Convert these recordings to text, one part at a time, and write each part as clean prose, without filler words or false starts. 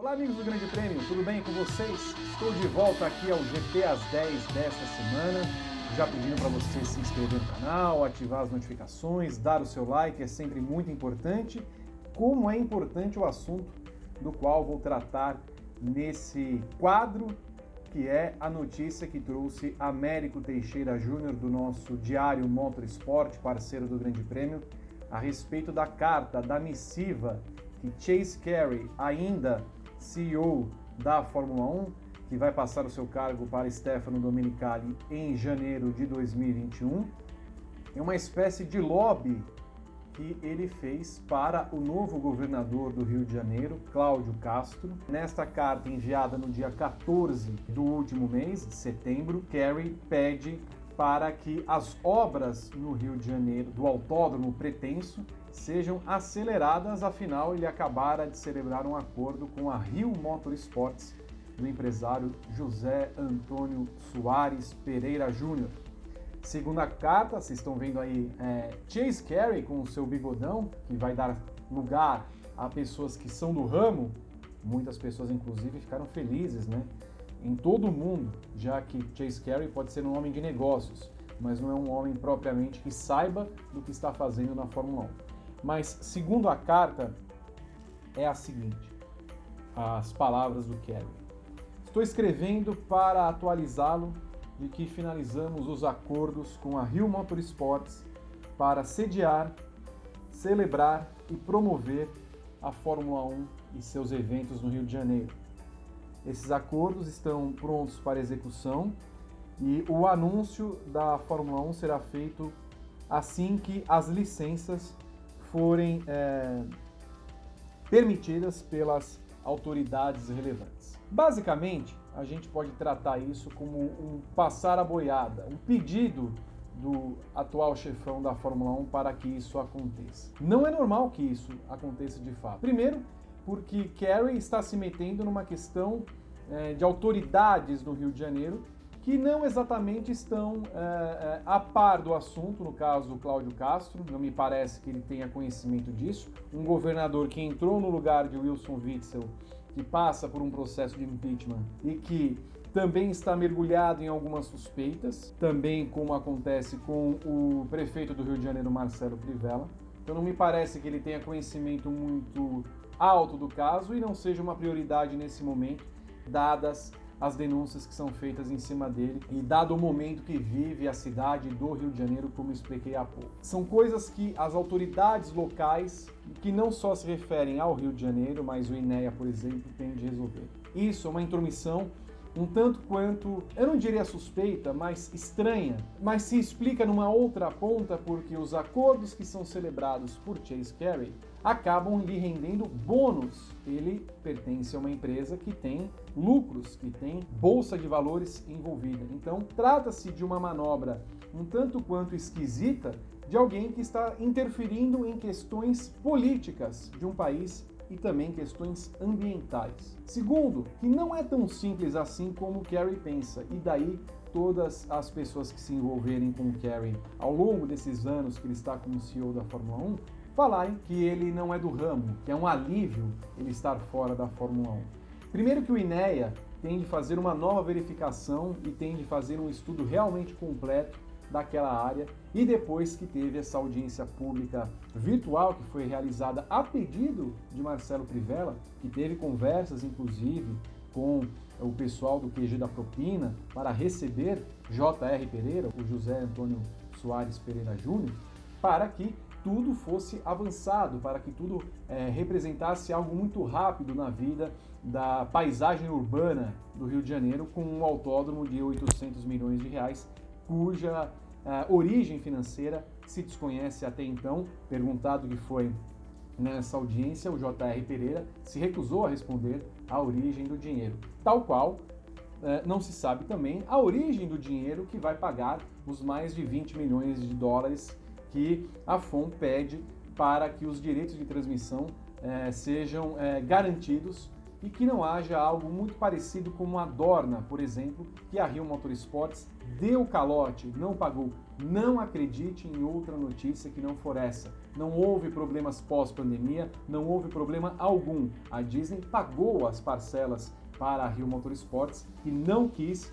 Olá amigos do Grande Prêmio, tudo bem com vocês? Estou de volta aqui ao GP às 10 desta semana, já pedindo para você se inscrever no canal, ativar as notificações, dar o seu like, é sempre muito importante. Como é importante o assunto do qual vou tratar nesse quadro, que é a notícia que trouxe Américo Teixeira Júnior do nosso Diário Motorsport, parceiro do Grande Prêmio, a respeito da carta, da missiva que Chase Carey, ainda CEO da Fórmula 1, que vai passar o seu cargo para Stefano Domenicali em janeiro de 2021, é uma espécie de lobby que ele fez para o novo governador do Rio de Janeiro, Cláudio Castro. Nesta carta enviada no dia 14 do último mês, de setembro, Carey pede para que as obras no Rio de Janeiro, do Autódromo Pretenso, sejam aceleradas, afinal ele acabara de celebrar um acordo com a Rio Motorsports, do empresário José Antônio Soares Pereira Júnior. Segundo a carta, vocês estão vendo aí Chase Carey com o seu bigodão, que vai dar lugar a pessoas que são do ramo. Muitas pessoas, inclusive, ficaram felizes, né? Em todo o mundo, já que Chase Carey pode ser um homem de negócios, mas não é um homem propriamente que saiba do que está fazendo na Fórmula 1. Mas, segundo a carta, é a seguinte, as palavras do Carey. Estou escrevendo para atualizá-lo de que finalizamos os acordos com a Rio Motorsports para sediar, celebrar e promover a Fórmula 1 e seus eventos no Rio de Janeiro. Esses acordos estão prontos para execução e o anúncio da Fórmula 1 será feito assim que as licenças forem permitidas pelas autoridades relevantes. Basicamente, a gente pode tratar isso como um passar a boiada, um pedido do atual chefão da Fórmula 1 para que isso aconteça. Não é normal que isso aconteça de fato. Primeiro, porque Carey está se metendo numa questão de autoridades no Rio de Janeiro que não exatamente estão a par do assunto, no caso o Cláudio Castro, não me parece que ele tenha conhecimento disso. Um governador que entrou no lugar de Wilson Witzel, que passa por um processo de impeachment e que também está mergulhado em algumas suspeitas, também como acontece com o prefeito do Rio de Janeiro, Marcelo Crivella. Então não me parece que ele tenha conhecimento muito alto do caso e não seja uma prioridade nesse momento, dadas as denúncias que são feitas em cima dele e dado o momento que vive a cidade do Rio de Janeiro, como expliquei há pouco. São coisas que as autoridades locais, que não só se referem ao Rio de Janeiro, mas o INEA, por exemplo, tem de resolver. Isso é uma intromissão um tanto quanto, eu não diria suspeita, mas estranha, mas se explica numa outra ponta porque os acordos que são celebrados por Chase Carey acabam lhe rendendo bônus. Ele pertence a uma empresa que tem lucros, que tem bolsa de valores envolvida. Então, trata-se de uma manobra um tanto quanto esquisita de alguém que está interferindo em questões políticas de um país e também questões ambientais. Segundo, que não é tão simples assim como o Carey pensa, e daí todas as pessoas que se envolverem com o Carey ao longo desses anos que ele está como CEO da Fórmula 1, falarem que ele não é do ramo, que é um alívio ele estar fora da Fórmula 1. Primeiro que o INEA tem de fazer uma nova verificação e tem de fazer um estudo realmente completo daquela área, e depois que teve essa audiência pública virtual que foi realizada a pedido de Marcelo Crivella, que teve conversas inclusive com o pessoal do QG da Propina para receber J.R. Pereira, o José Antônio Soares Pereira Júnior, para que tudo fosse avançado, para que tudo representasse algo muito rápido na vida da paisagem urbana do Rio de Janeiro, com um autódromo de 800 milhões de reais, cuja origem financeira se desconhece até então. Perguntado que foi nessa audiência, o J.R. Pereira se recusou a responder a origem do dinheiro, tal qual não se sabe também a origem do dinheiro que vai pagar os mais de 20 milhões de dólares que a FOM pede para que os direitos de transmissão sejam garantidos e que não haja algo muito parecido como a Dorna, por exemplo, que a Rio Motorsports deu calote, não pagou. Não acredite em outra notícia que não for essa. Não houve problemas pós-pandemia, não houve problema algum. A Disney pagou as parcelas para a Rio Motorsports e não quis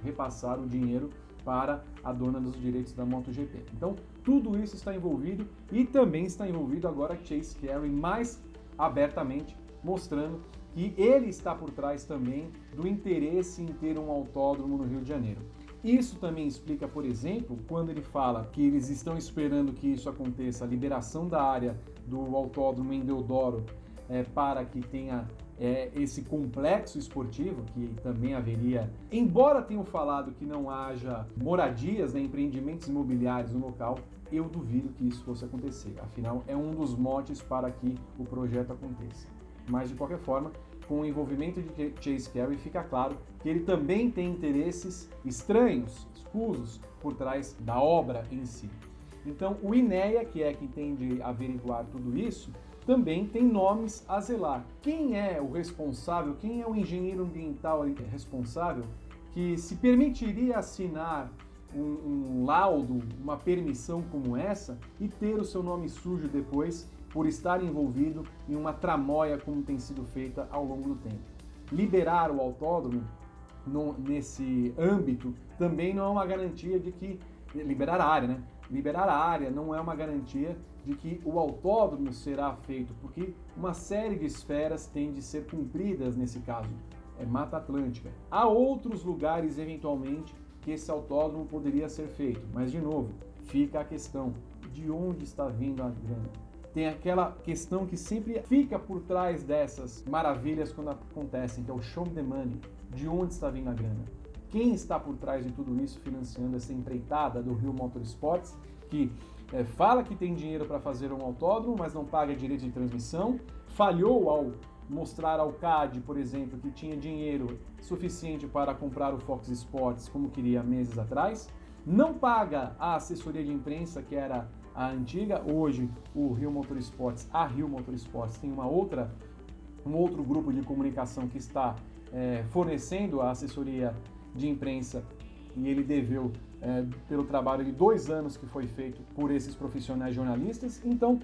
repassar o dinheiro para a dona dos direitos da MotoGP. Então, tudo isso está envolvido e também está envolvido agora Chase Carey mais abertamente, mostrando que ele está por trás também do interesse em ter um autódromo no Rio de Janeiro. Isso também explica, por exemplo, quando ele fala que eles estão esperando que isso aconteça, a liberação da área do autódromo em Deodoro, para que tenha esse complexo esportivo, que também haveria, embora tenham falado que não haja moradias, empreendimentos imobiliários no local, eu duvido que isso fosse acontecer. Afinal, é um dos motes para que o projeto aconteça. Mas, de qualquer forma, com o envolvimento de Chase Carey, fica claro que ele também tem interesses estranhos, escusos, por trás da obra em si. Então, o INEA, que é quem tem de averiguar tudo isso, também tem nomes a zelar. Quem é o responsável, quem é o engenheiro ambiental responsável que se permitiria assinar um laudo, uma permissão como essa e ter o seu nome sujo depois por estar envolvido em uma tramóia como tem sido feita ao longo do tempo? Liberar o autódromo nesse âmbito também não é uma garantia de que... Liberar a área, né? Liberar a área não é uma garantia de que o autódromo será feito, porque uma série de esferas tem de ser cumpridas nesse caso. É Mata Atlântica. Há outros lugares, eventualmente, que esse autódromo poderia ser feito. Mas, de novo, fica a questão de onde está vindo a grana. Tem aquela questão que sempre fica por trás dessas maravilhas quando acontecem, que é o show the money. De onde está vindo a grana? Quem está por trás de tudo isso, financiando essa empreitada do Rio Motorsports, que fala que tem dinheiro para fazer um autódromo, mas não paga direito de transmissão, falhou ao mostrar ao CAD, por exemplo, que tinha dinheiro suficiente para comprar o Fox Sports, como queria meses atrás, não paga a assessoria de imprensa, que era a antiga. Hoje, o Rio Motorsports, a Rio Motorsports, tem um outro grupo de comunicação que está fornecendo a assessoria de imprensa, e ele deveu pelo trabalho de 2 anos que foi feito por esses profissionais jornalistas. Então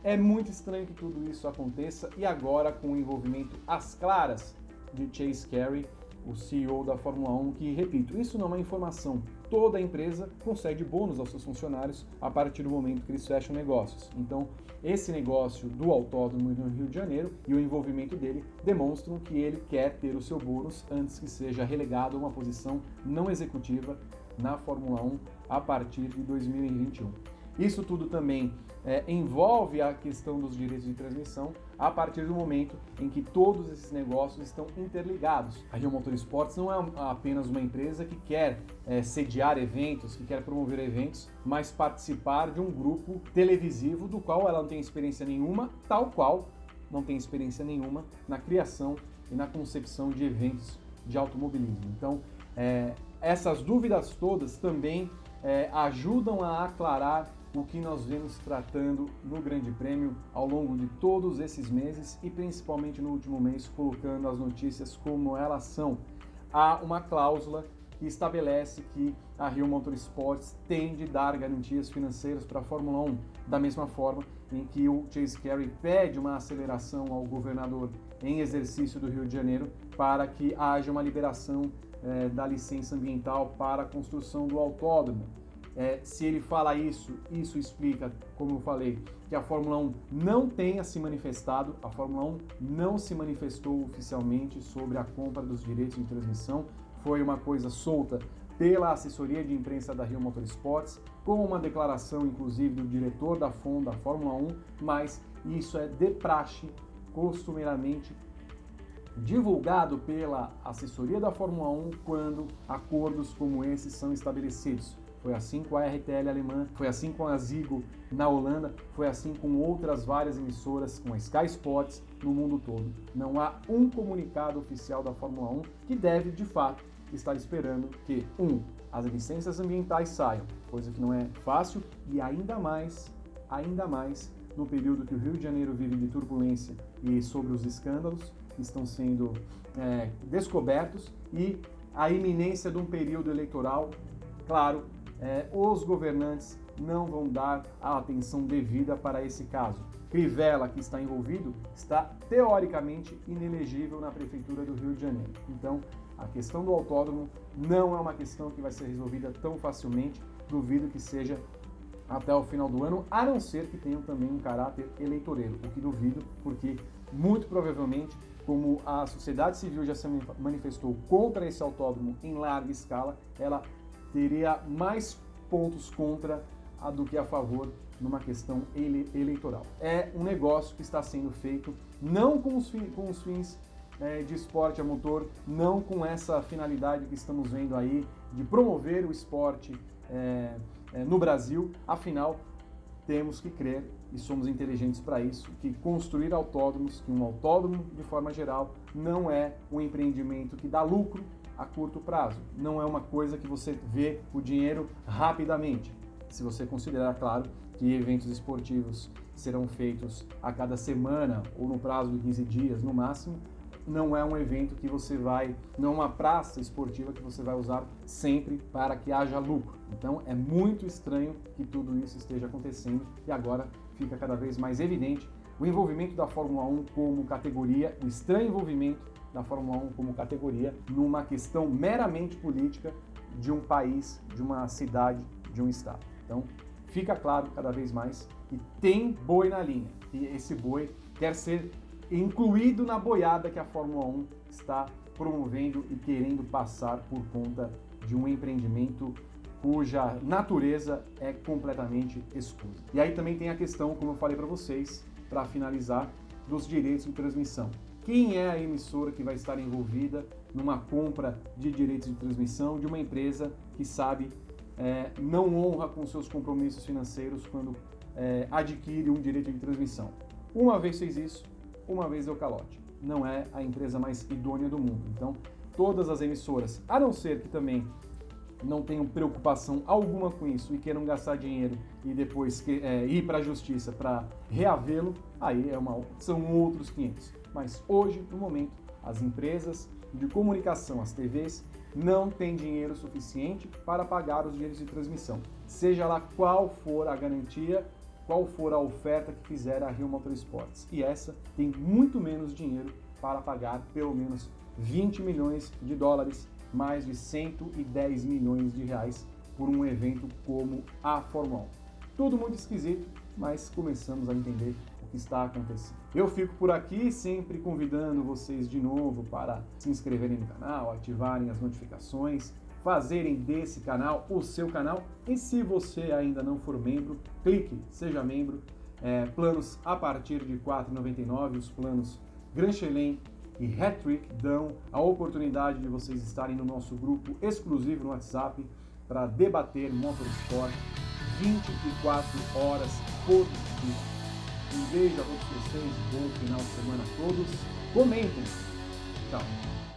é muito estranho que tudo isso aconteça, e agora com o envolvimento às claras de Chase Carey, o CEO da Fórmula 1, que, repito, isso não é informação. Toda empresa concede bônus aos seus funcionários a partir do momento que eles fecham negócios. Então, esse negócio do autódromo no Rio de Janeiro e o envolvimento dele demonstram que ele quer ter o seu bônus antes que seja relegado a uma posição não executiva na Fórmula 1 a partir de 2021. Isso tudo também envolve a questão dos direitos de transmissão a partir do momento em que todos esses negócios estão interligados. A Rio Motorsports não é apenas uma empresa que quer sediar eventos, que quer promover eventos, mas participar de um grupo televisivo do qual ela não tem experiência nenhuma, tal qual não tem experiência nenhuma na criação e na concepção de eventos de automobilismo. Então, essas dúvidas todas também ajudam a aclarar o que nós vemos tratando no Grande Prêmio ao longo de todos esses meses e principalmente no último mês, colocando as notícias como elas são. Há uma cláusula que estabelece que a Rio Motorsports tem de dar garantias financeiras para a Fórmula 1, da mesma forma em que o Chase Carey pede uma aceleração ao governador em exercício do Rio de Janeiro para que haja uma liberação da licença ambiental para a construção do autódromo. Se ele fala isso explica, como eu falei, que a Fórmula 1 não tenha se manifestado, a Fórmula 1 não se manifestou oficialmente sobre a compra dos direitos de transmissão, foi uma coisa solta pela assessoria de imprensa da Rio Motorsports, com uma declaração, inclusive, do diretor da FOM, da Fórmula 1, mas isso é de praxe, costumeiramente divulgado pela assessoria da Fórmula 1 quando acordos como esses são estabelecidos. Foi assim com a RTL alemã, foi assim com a Ziggo na Holanda, foi assim com outras várias emissoras, com a Sky Sports no mundo todo. Não há um comunicado oficial da Fórmula 1 que deve, de fato, estar esperando que, as licenças ambientais saiam, coisa que não é fácil, e ainda mais no período que o Rio de Janeiro vive de turbulência e sobre os escândalos que estão sendo descobertos e a iminência de um período eleitoral. Claro, os governantes não vão dar a atenção devida para esse caso. Crivella, que está envolvido, está teoricamente inelegível na Prefeitura do Rio de Janeiro. Então, a questão do autódromo não é uma questão que vai ser resolvida tão facilmente, duvido que seja até o final do ano, a não ser que tenham também um caráter eleitoreiro, o que duvido, porque muito provavelmente, como a sociedade civil já se manifestou contra esse autódromo em larga escala, ela teria mais pontos contra do que a favor numa questão eleitoral. É um negócio que está sendo feito não com os fins de esporte a motor, não com essa finalidade que estamos vendo aí de promover o esporte no Brasil. Afinal, temos que crer, e somos inteligentes para isso, que construir autódromos, que um autódromo de forma geral não é um empreendimento que dá lucro a curto prazo, não é uma coisa que você vê o dinheiro rapidamente. Se você considerar, claro, que eventos esportivos serão feitos a cada semana ou no prazo de 15 dias no máximo, não é um evento que você vai, não é uma praça esportiva que você vai usar sempre para que haja lucro. Então é muito estranho que tudo isso esteja acontecendo e agora fica cada vez mais evidente o envolvimento da Fórmula 1 como categoria, o estranho envolvimento da Fórmula 1 como categoria numa questão meramente política de um país, de uma cidade, de um estado. Então fica claro cada vez mais que tem boi na linha e esse boi quer ser incluído na boiada que a Fórmula 1 está promovendo e querendo passar por conta de um empreendimento cuja natureza é completamente escusa. E aí também tem a questão, como eu falei para vocês, para finalizar, dos direitos de transmissão. Quem é a emissora que vai estar envolvida numa compra de direitos de transmissão de uma empresa que sabe não honra com seus compromissos financeiros quando adquire um direito de transmissão? Uma vez fez isso, uma vez deu calote. Não é a empresa mais idônea do mundo. Então, todas as emissoras, a não ser que também não tenham preocupação alguma com isso e queiram gastar dinheiro e depois ir para a justiça para reavê-lo, aí são outros 500. Mas hoje, no momento, as empresas de comunicação, as TVs, não têm dinheiro suficiente para pagar os direitos de transmissão. Seja lá qual for a garantia, qual for a oferta que fizer a Rio Motorsports. E essa tem muito menos dinheiro para pagar pelo menos 20 milhões de dólares, mais de 110 milhões de reais por um evento como a Fórmula 1. Tudo muito esquisito, mas começamos a entender o que está acontecendo. Eu fico por aqui, sempre convidando vocês de novo para se inscreverem no canal, ativarem as notificações, fazerem desse canal o seu canal. E se você ainda não for membro, clique, seja membro. Planos a partir de R$ 4,99, os planos Grand Chelem e Hat-Trick dão a oportunidade de vocês estarem no nosso grupo exclusivo no WhatsApp para debater motorsport 24 horas por dia. Um beijo a todos vocês, bom final de semana a todos. Comentem. Tchau.